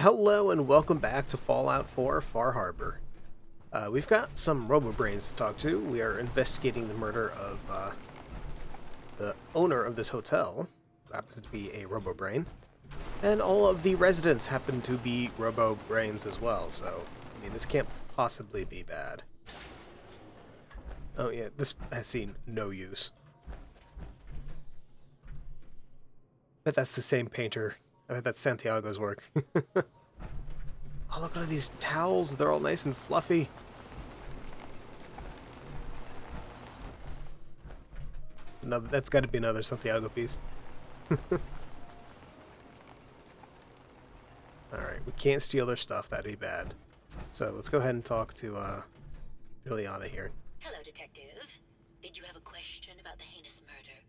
Hello and welcome back to Fallout 4 Far Harbor. We've got some robo-brains to talk to. We are investigating the murder of the owner of this hotel, who happens to be a robo-brain, and all of the residents happen to be robo-brains as well, so, I mean, this can't possibly be bad. Oh yeah, this has seen no use. Bet that's the same painter. I bet that's Santiago's work. Oh, look at these towels. They're all nice and fluffy. Another, that's got to be another Santiago piece. Alright, we can't steal their stuff. That'd be bad. So let's go ahead and talk to Juliana here. Hello, Detective. Did you have a question about the heinous murder?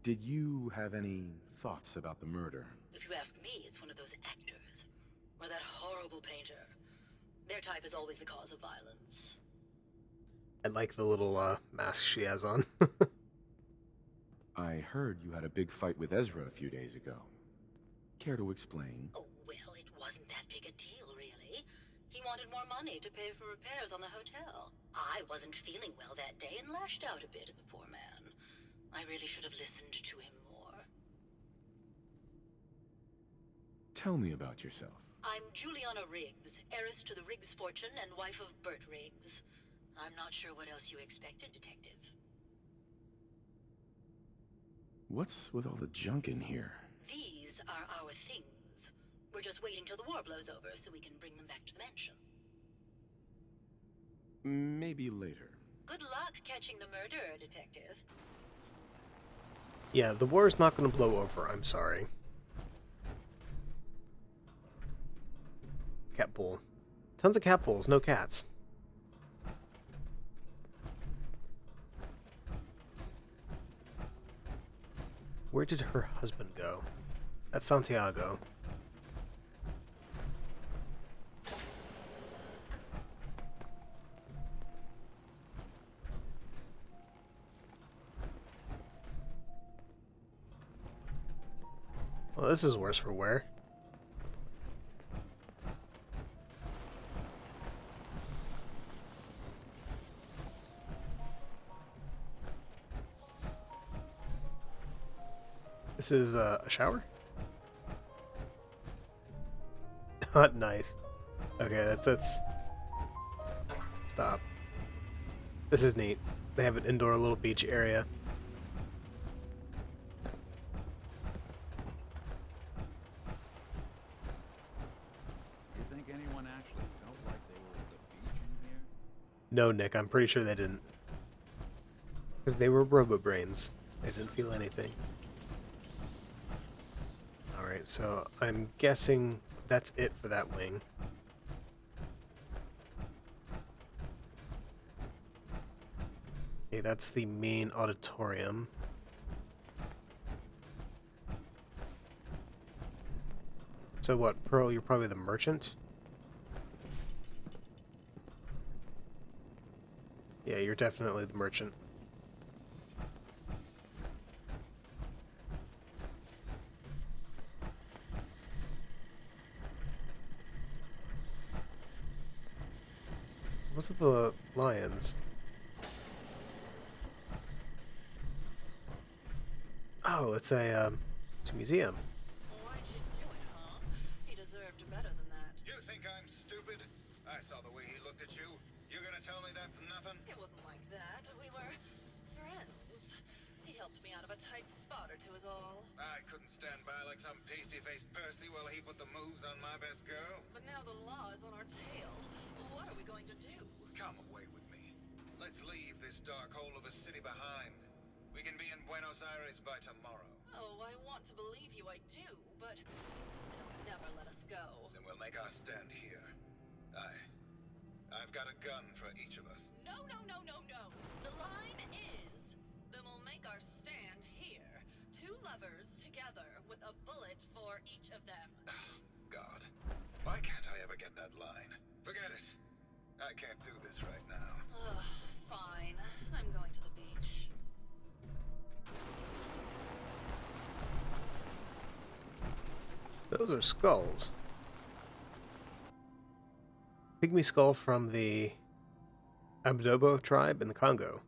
Did you have any thoughts about the murder? If you ask me, it's one of those actors. Or that horrible painter. Their type is always the cause of violence. I like the little mask she has on. I heard you had a big fight with Ezra a few days ago. Care to explain? Oh, well, it wasn't that big a deal, really. He wanted more money to pay for repairs on the hotel. I wasn't feeling well that day and lashed out a bit at the poor man. I really should have listened to him more. Tell me about yourself. I'm Juliana Riggs, heiress to the Riggs fortune and wife of Bert Riggs. I'm not sure what else you expected, Detective. What's with all the junk in here? These are our things. We're just waiting till the war blows over so we can bring them back to the mansion. Maybe later. Good luck catching the murderer, Detective. Yeah, the war's not going to blow over, I'm sorry. Cat pool. Tons of cat pools, no cats. Where did her husband go? That's Santiago. Well, this is worse for wear. This is a shower? Not nice. Okay, that's... Stop. This is neat. They have an indoor little beach area. You think anyone actually felt like they were at the beach in here? No, Nick, I'm pretty sure they didn't. Because they were robo-brains. They didn't feel anything. Alright, so I'm guessing that's it for that wing. Okay, that's the main auditorium. So what, Pearl, you're probably the merchant? Yeah, you're definitely the merchant. So what's with the lions? Oh, it's a museum. Why'd you do it, huh? He deserved better than that. You think I'm stupid? I saw the way he looked at you. You're gonna tell me that's nothing? It wasn't like that. We were friends. He helped me out of a tight spot or two is all. I couldn't stand by like some pasty-faced Percy while he put the moves on my best girl. But now the law is on our tail. What are we going to do? Come away with me. Let's leave this dark hole of a city behind. We can be in Buenos Aires by tomorrow. Oh, I want to believe you, I do, but they'll never let us go. Then we'll make our stand here. I've got a gun for each of us. No, no, no, no, no. The line is, then we'll make our stand here. Two lovers together with a bullet for each of them. God, why can't I ever get that line? Forget it. I can't do this right now. Ugh, fine. I'm going to the beach. Those are skulls. Pygmy skull from the Abdobo tribe in the Congo.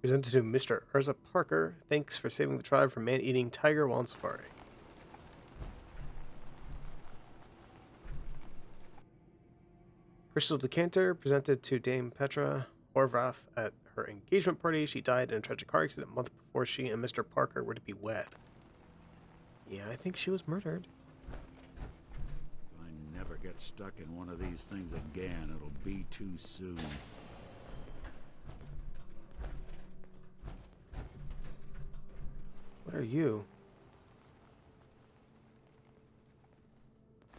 Presented to Mr. Urza Parker. Thanks for saving the tribe from man-eating tiger while on safari. Crystal decanter presented to Dame Petra Horvath at her engagement party. She died in a tragic car accident a month before she and Mr. Parker were to be wed. Yeah, I think she was murdered. If I never get stuck in one of these things again, it'll be too soon. What are you?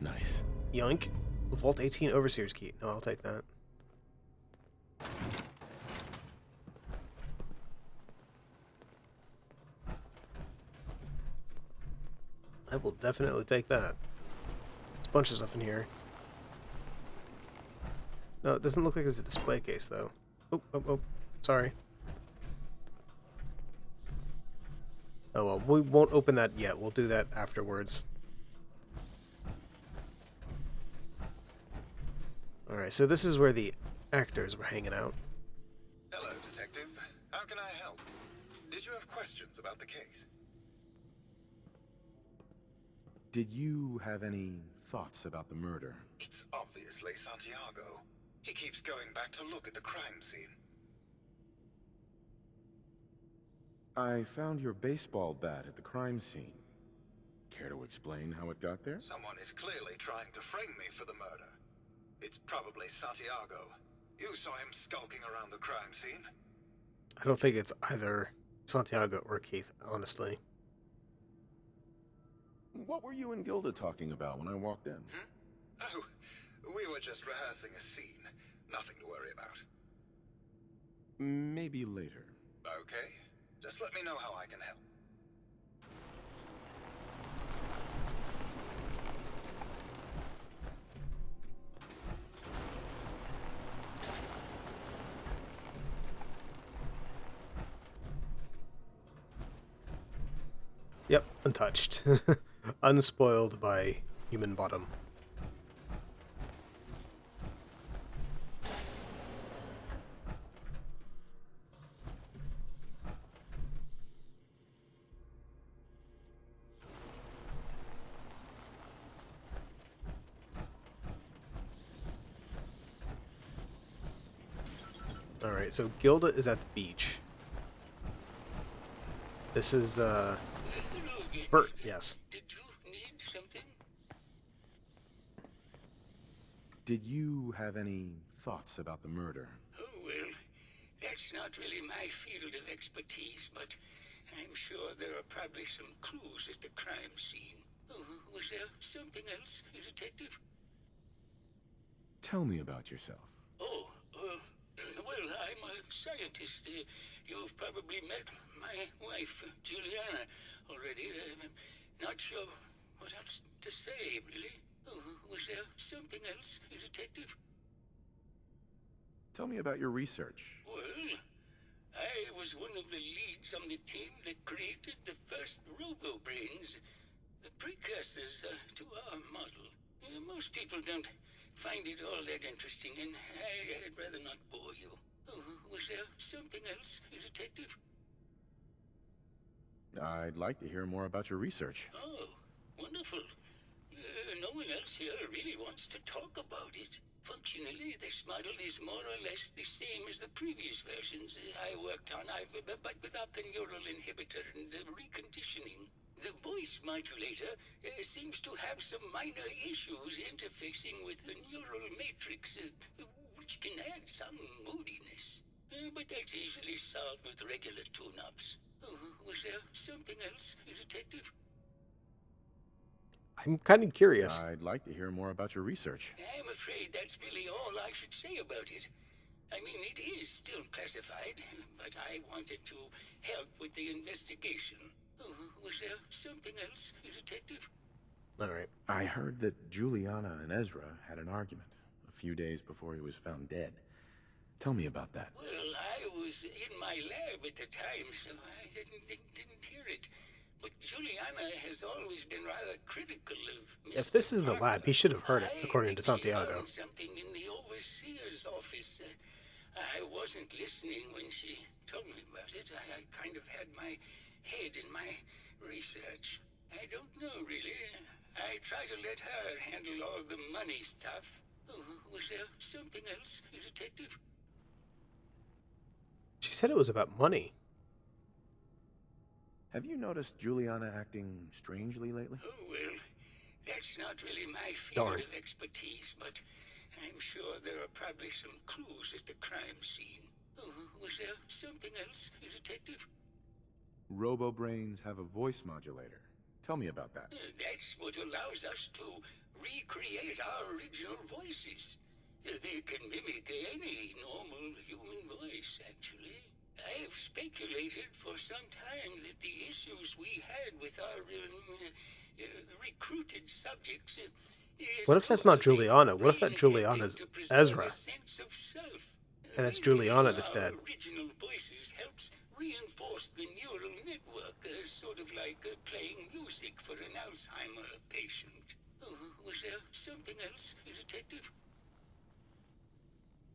Nice. Yoink. Vault 18 Overseer's Key. No, I'll take that. I will definitely take that. There's a bunch of stuff in here. No, it doesn't look like there's a display case, though. Oh. Sorry. Oh, well, we won't open that yet. We'll do that afterwards. Alright, so this is where the actors were hanging out. Hello, Detective. How can I help? Did you have questions about the case? Did you have any thoughts about the murder? It's obviously Santiago. He keeps going back to look at the crime scene. I found your baseball bat at the crime scene. Care to explain how it got there? Someone is clearly trying to frame me for the murder. It's probably Santiago. You saw him skulking around the crime scene. I don't think it's either Santiago or Keith, honestly. What were you and Gilda talking about when I walked in? Oh, we were just rehearsing a scene. Nothing to worry about. Maybe later. Okay. Just let me know how I can help. Yep, untouched. Unspoiled by human bottom. Alright, so Gilda is at the beach. This is, Bert, yes. Did you need something? Did you have any thoughts about the murder? Oh, well, that's not really my field of expertise, but I'm sure there are probably some clues at the crime scene. Oh, was there something else, Detective? Tell me about yourself. Oh, well, I'm a scientist. You've probably met my wife, Juliana, already. Not sure what else to say, really. Oh, was there something else, Detective? Tell me about your research. Well, I was one of the leads on the team that created the first robo-brains, the precursors to our model. Most people don't find it all that interesting, and I'd rather not bore you. Oh, was there something else, Detective? I'd like to hear more about your research. Oh, wonderful. No one else here really wants to talk about it. Functionally, this model is more or less the same as the previous versions I worked on, but without the neural inhibitor and the reconditioning. The voice modulator seems to have some minor issues interfacing with the neural matrix, which can add some moodiness. But that's easily solved with regular tune-ups. Oh, was there something else, Detective? I'm kind of curious. I'd like to hear more about your research. I'm afraid that's really all I should say about it. I mean, it is still classified, but I wanted to help with the investigation. Oh, was there something else, Detective? Alright. I heard that Juliana and Ezra had an argument a few days before he was found dead. Tell me about that. Well, I was in my lab at the time, so I didn't hear it. But Juliana has always been rather critical of Mr. if this is the lab, he should have heard it, according to think she Santiago. found something in the overseer's office. I wasn't listening when she told me about it. I kind of had my head in my research. I don't know, really. I try to let her handle all the money stuff. Oh, was there something else, Detective? She said it was about money. Have you noticed Juliana acting strangely lately? Oh, well, that's not really my Darn. field of expertise, but I'm sure there are probably some clues at the crime scene. Oh, was there something else, Detective? Robo-brains have a voice modulator. Tell me about that. That's what allows us to recreate our original voices. They can mimic any normal human voice, actually. I've speculated for some time that the issues we had with our recruited subjects is What if that's not Juliana? What if that Juliana's Ezra? And it's Juliana that's dead. Original voices helps reinforce the neural network, sort of like playing music for an Alzheimer patient. Oh, was there something else, Detective?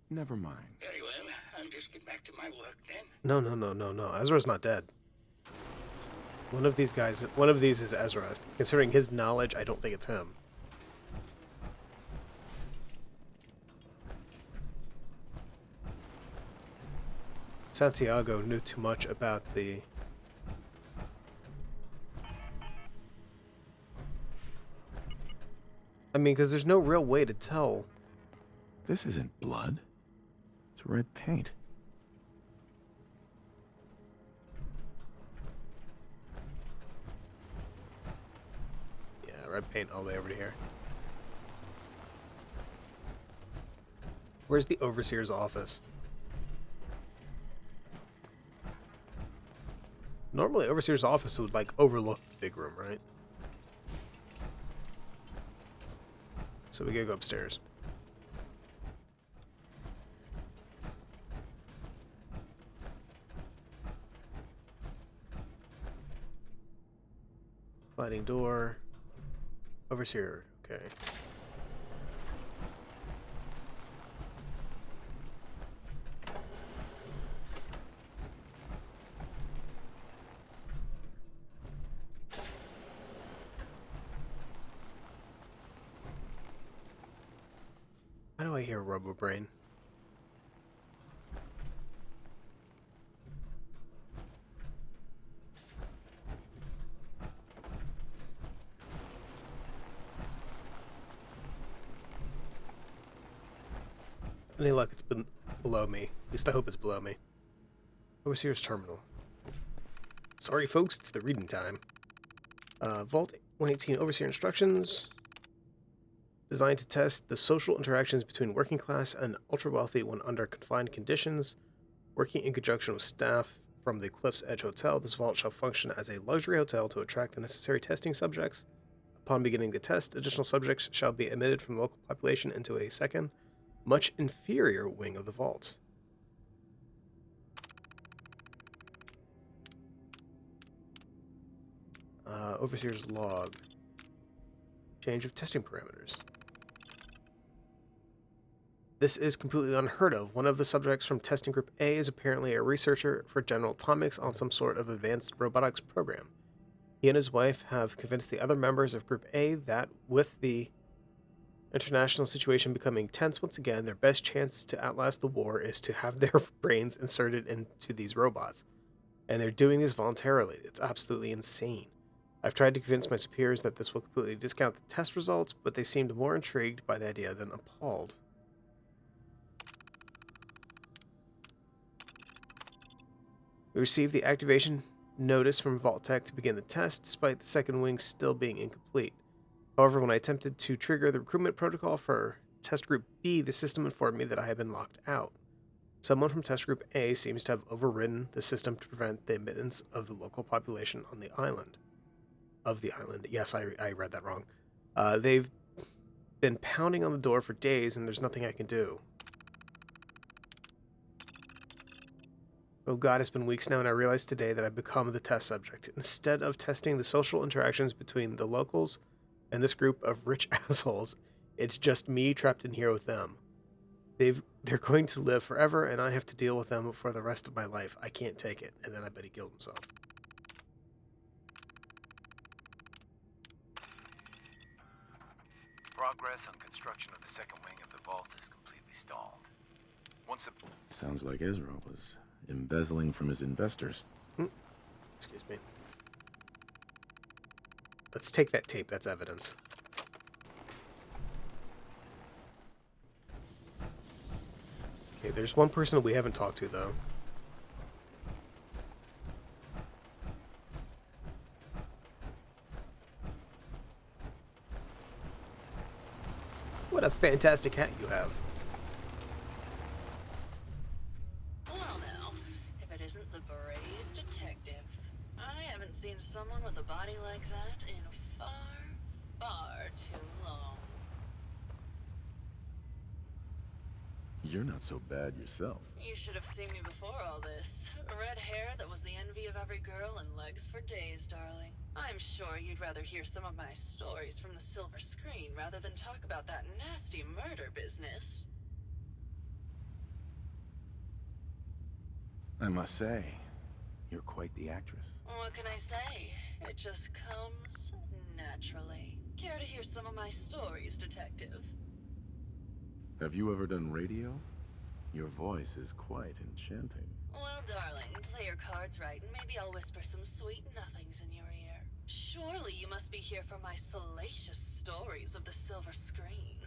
Never mind. Very well, I'll just get back to my work then. No. Ezra's not dead. One of these is Ezra. Considering his knowledge, I don't think it's him. Santiago knew too much about the... I mean, because there's no real way to tell. This isn't blood. It's red paint. Yeah, red paint all the way over to here. Where's the overseer's office? Normally, overseer's office would, like, overlook the big room, right? So we gotta go upstairs. Sliding door. Overseer, okay. How do I hear Robo-Brain? Any luck, it's been below me. At least I hope it's below me. Overseer's terminal. Sorry folks, it's the reading time. Vault 118 Overseer instructions. Designed to test the social interactions between working class and ultra-wealthy when under confined conditions. Working in conjunction with staff from the Cliff's Edge Hotel, this vault shall function as a luxury hotel to attract the necessary testing subjects. Upon beginning the test, additional subjects shall be admitted from the local population into a second, much inferior wing of the vault. Overseer's log. Change of testing parameters. This is completely unheard of. One of the subjects from testing group A is apparently a researcher for General Atomics on some sort of advanced robotics program. He and his wife have convinced the other members of group A that with the international situation becoming tense once again, their best chance to outlast the war is to have their brains inserted into these robots. And they're doing this voluntarily. It's absolutely insane. I've tried to convince my superiors that this will completely discount the test results, but they seemed more intrigued by the idea than appalled. We received the activation notice from Vault-Tec to begin the test, despite the second wing still being incomplete. However, when I attempted to trigger the recruitment protocol for Test Group B, the system informed me that I had been locked out. Someone from Test Group A seems to have overridden the system to prevent the admittance of the local population on the island. Of the island. Yes, I read that wrong. They've been pounding on the door for days, and there's nothing I can do. Oh god, it's been weeks now, and I realized today that I've become the test subject. Instead of testing the social interactions between the locals and this group of rich assholes, it's just me trapped in here with them. They're going to live forever, and I have to deal with them for the rest of my life. I can't take it. And then I bet he killed himself. Progress on construction of the second wing of the vault is completely stalled. Sounds like Ezra was embezzling from his investors. Excuse me. Let's take that tape. That's evidence. Okay, there's one person we haven't talked to, though. What a fantastic hat you have. Well now, if it isn't the brave detective. I haven't seen someone with a body like that in far, far too long. You're not so bad yourself. You should have seen me before all this. Red hair that was the envy of every girl and legs for days, darling. I'm sure you'd rather hear some of my stories from the silver screen rather than talk about that nasty murder business. I must say, you're quite the actress. What can I say? It just comes naturally. Care to hear some of my stories, detective? Have you ever done radio? Your voice is quite enchanting. Well, darling, play your cards right, and maybe I'll whisper some sweet nothings in your ear. Surely you must be here for my salacious stories of the silver screen.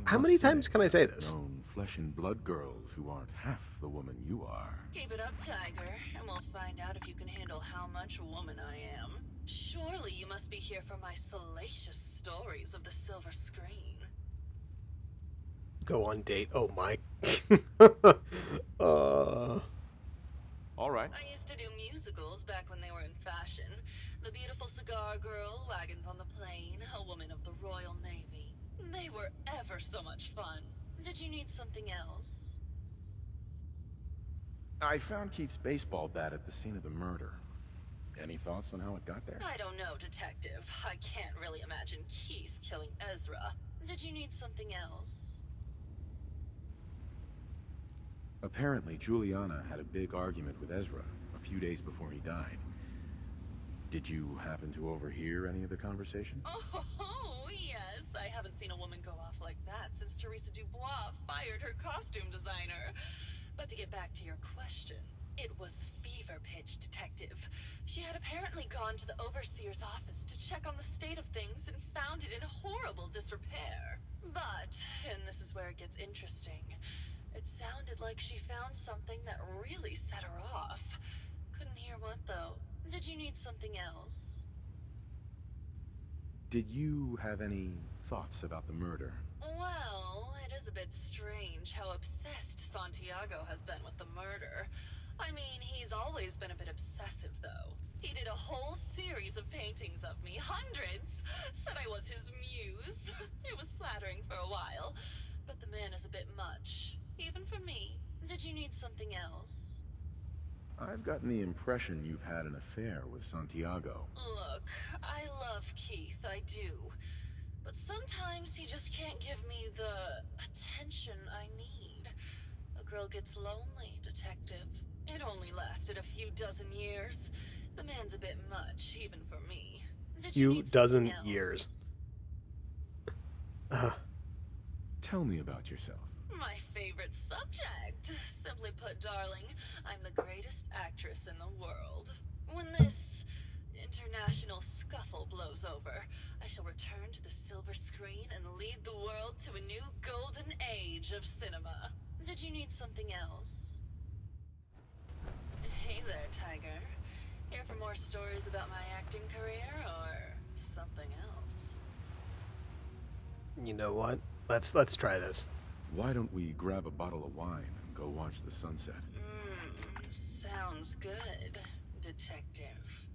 How many times can I say I've this? known flesh and blood girls who aren't half the woman you are. Keep it up, Tiger, and we'll find out if you can handle how much woman I am. Surely you must be here for my salacious stories of the silver screen. Go on date. Oh my. All right. I used to do musicals back when they were in fashion. The Beautiful Cigar Girl, Wagons on the Plain, A Woman of the Royal Navy. They were ever so much fun. Did you need something else? I found Keith's baseball bat at the scene of the murder. Any thoughts on how it got there? I don't know, detective. I can't really imagine Keith killing Ezra. Did you need something else? Apparently, Juliana had a big argument with Ezra a few days before he died. Did you happen to overhear any of the conversation? Oh, yes. I haven't seen a woman go off like that since Teresa Dubois fired her costume designer. But to get back to your question, it was fever pitch, detective. She had apparently gone to the overseer's office to check on the state of things and found it in horrible disrepair. But, and this is where it gets interesting, it sounded like she found something that really set her off. Couldn't hear what, though. Did you need something else? Did you have any thoughts about the murder? Well, it is a bit strange how obsessed Santiago has been with the murder. I mean, he's always been a bit obsessive, though. He did a whole series of paintings of me, hundreds, said I was his muse. It was flattering for a while, but the man is a bit much. Even for me. Did you need something else? I've gotten the impression you've had an affair with Santiago. Look, I love Keith, I do. But sometimes he just can't give me the attention I need. A girl gets lonely, detective. It only lasted a few dozen years. The man's a bit much, even for me. Did you Few need dozen something else? years. Tell me about yourself. My favorite subject. Simply put, darling, I'm the greatest actress in the world. When this international scuffle blows over, I shall return to the silver screen and lead the world to a new golden age of cinema. Did you need something else? Hey there, Tiger. Here for more stories about my acting career or something else? You know what? Let's try this. Why don't we grab a bottle of wine and go watch the sunset? Sounds good, detective.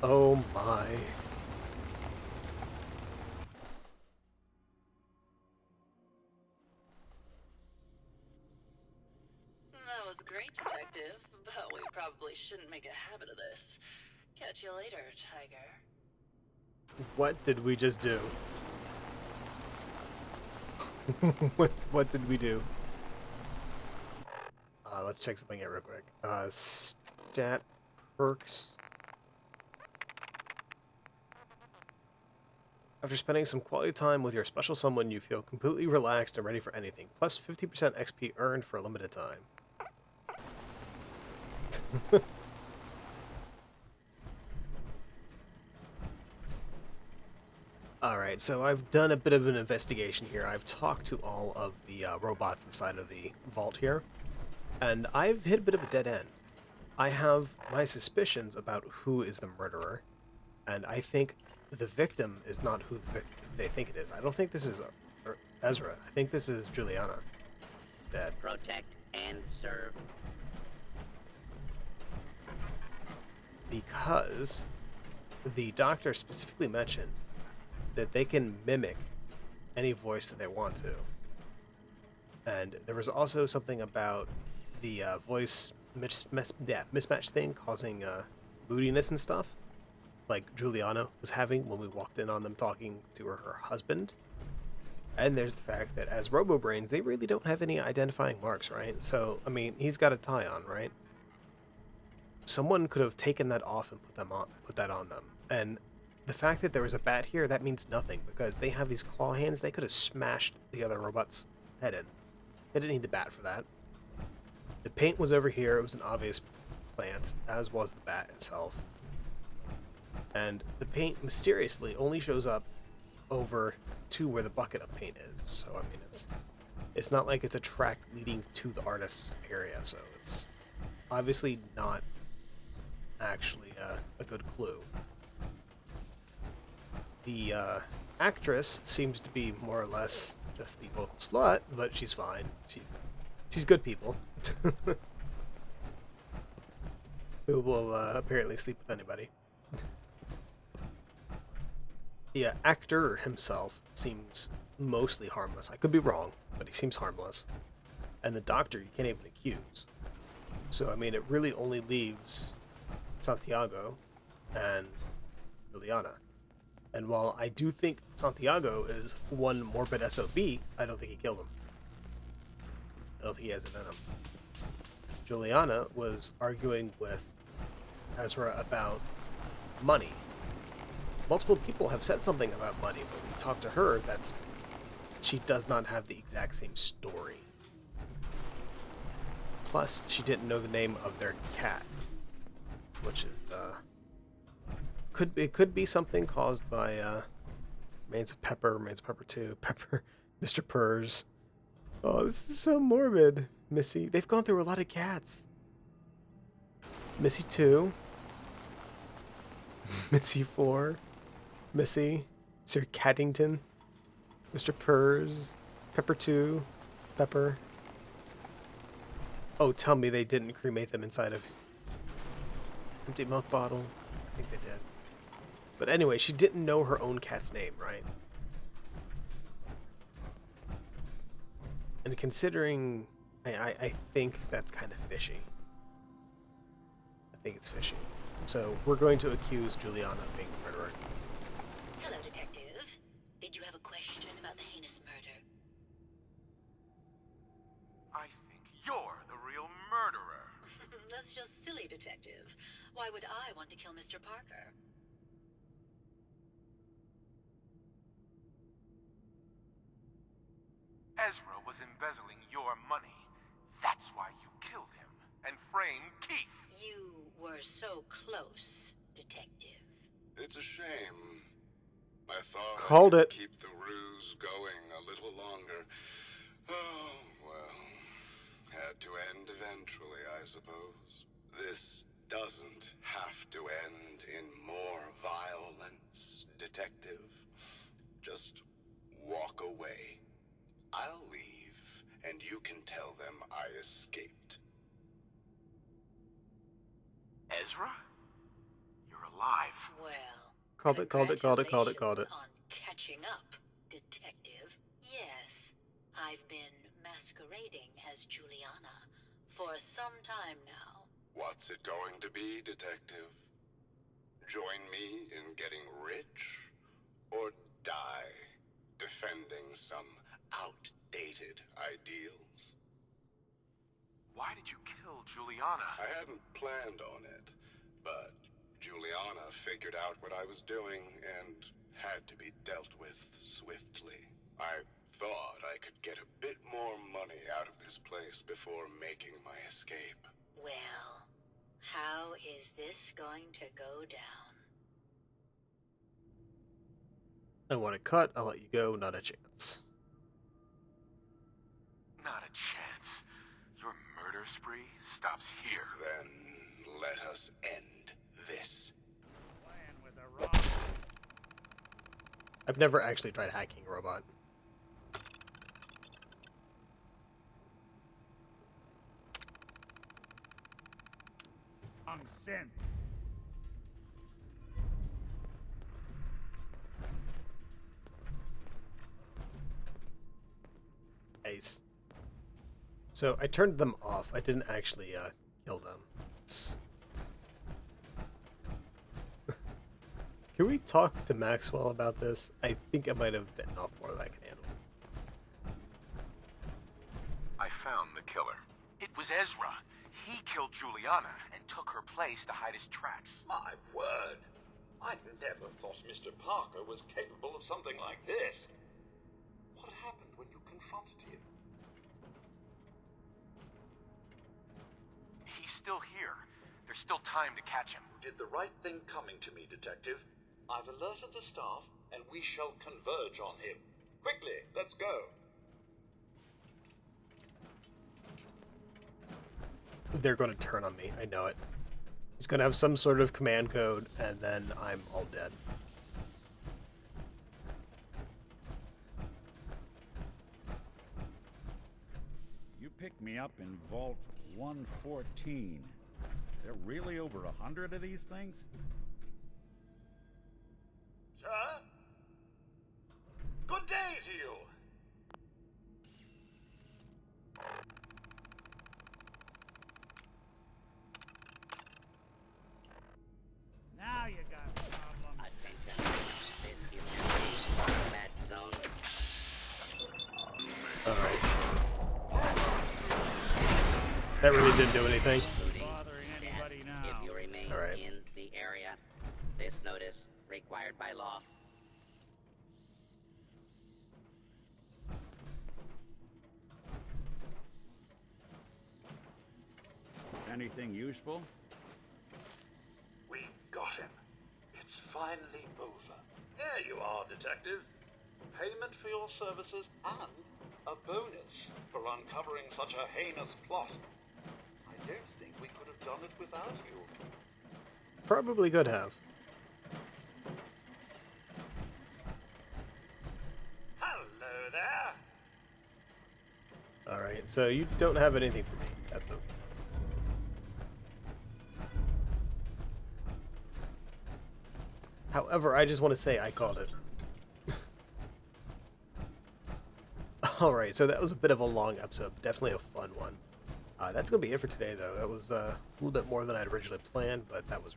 Oh my. That was great, detective, but we probably shouldn't make a habit of this. Catch you later, Tiger. What did we just do? what did we do? Let's check something out real quick. Stat perks. After spending some quality time with your special someone, you feel completely relaxed and ready for anything. Plus 50% XP earned for a limited time. Alright, so I've done a bit of an investigation here. I've talked to all of the robots inside of the vault here, and I've hit a bit of a dead end. I have my suspicions about who is the murderer, and I think the victim is not who they think it is. I don't think this is Ezra. I think this is Juliana instead. Protect and serve. Because the doctor specifically mentioned that they can mimic any voice that they want to. And there was also something about the voice mismatch thing causing moodiness and stuff, like Juliana was having when we walked in on them talking to her husband. And there's the fact that as Robo-Brains, they really don't have any identifying marks, right? So, I mean, he's got a tie on, right? Someone could have taken that off and put that on them. And the fact that there was a bat here, that means nothing, because they have these claw hands. They could have smashed the other robot's head in. They didn't need the bat for that. The paint was over here. It was an obvious plant, as was the bat itself. And the paint mysteriously only shows up over to where the bucket of paint is. So, I mean, it's not like it's a track leading to the artist's area. So it's obviously not actually a good clue. The actress seems to be more or less just the local slut, but she's fine. She's good people. Who will apparently sleep with anybody. The actor himself seems mostly harmless. I could be wrong, but he seems harmless. And the doctor you can't even accuse. So, I mean, it really only leaves Santiago and Juliana. And while I do think Santiago is one morbid SOB, I don't think he killed him. I don't think he has it in him. Juliana was arguing with Ezra about money. Multiple people have said something about money, but we talked to her, she does not have the exact same story. Plus, she didn't know the name of their cat, which is, it could be something caused by, Remains of Pepper 2, Pepper, Mr. Purrs. Oh, this is so morbid. Missy, they've gone through a lot of cats. Missy 2. Missy 4. Missy. Sir Caddington. Mr. Purrs. Pepper 2. Pepper. Oh, tell me they didn't cremate them inside of empty milk bottle. I think they did. But anyway, she didn't know her own cat's name, right? And considering, I think that's kind of fishy. I think it's fishy. So we're going to accuse Juliana of being the murderer. Hello, Detective. Did you have a question about the heinous murder? I think you're the real murderer. That's just silly, Detective. Why would I want to kill Mr. Parker? Ezra was embezzling your money. That's why you killed him and framed Keith. You were so close, Detective. It's a shame. I thought Called I it. could keep the ruse going a little longer. Oh, well. Had to end eventually, I suppose. This doesn't have to end in more violence, Detective. Just walk away. I'll leave, and you can tell them I escaped. Ezra? You're alive. Well, Called it. congratulations on catching up, Detective. Yes, I've been masquerading as Juliana for some time now. What's it going to be, Detective? Join me in getting rich? Why did you kill Juliana? I hadn't planned on it, but Juliana figured out what I was doing and had to be dealt with swiftly. I thought I could get a bit more money out of this place before making my escape. Well, how is this going to go down? I want to cut. I'll let you go. Not a chance. Not a chance. Your murder spree stops here. Then let us end this. Playing with the wrong. I've never actually tried hacking a robot. Synth. Nice. So I turned them off. I didn't actually kill them. Can we talk to Maxwell about this? I think I might have bitten off more than I can handle. I found the killer. It was Ezra. He killed Juliana and took her place to hide his tracks. My word! I never thought Mr. Parker was capable of something like this. What happened when you confronted him? He's still here. There's still time to catch him. You did the right thing coming to me, Detective. I've alerted the staff, and we shall converge on him. Quickly, let's go. They're going to turn on me. I know it. He's going to have some sort of command code, and then I'm all dead. You picked me up in Vault 114. There are really over 100 of these things? Sir? Good day to you. Now you got a problem. Attention. This is a combat zone. Alright. That really didn't do anything. Bothering anybody now. If you remain Alright. in the area, this notice required by law. Anything useful? We got him. It's finally over. Here you are, Detective. Payment for your services and a bonus for uncovering such a heinous plot. I don't think we could have done it without you. Probably could have. Hello there. Alright, so you don't have anything for me. That's okay. However, I just want to say I called it. Alright, so that was a bit of a long episode, but definitely a fun one. That's going to be it for today, though. That was a little bit more than I'd originally planned, but that was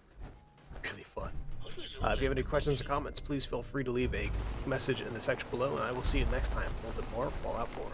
really fun. If you have any questions or comments, please feel free to leave a message in the section below, and I will see you next time. A little bit more Fallout 4.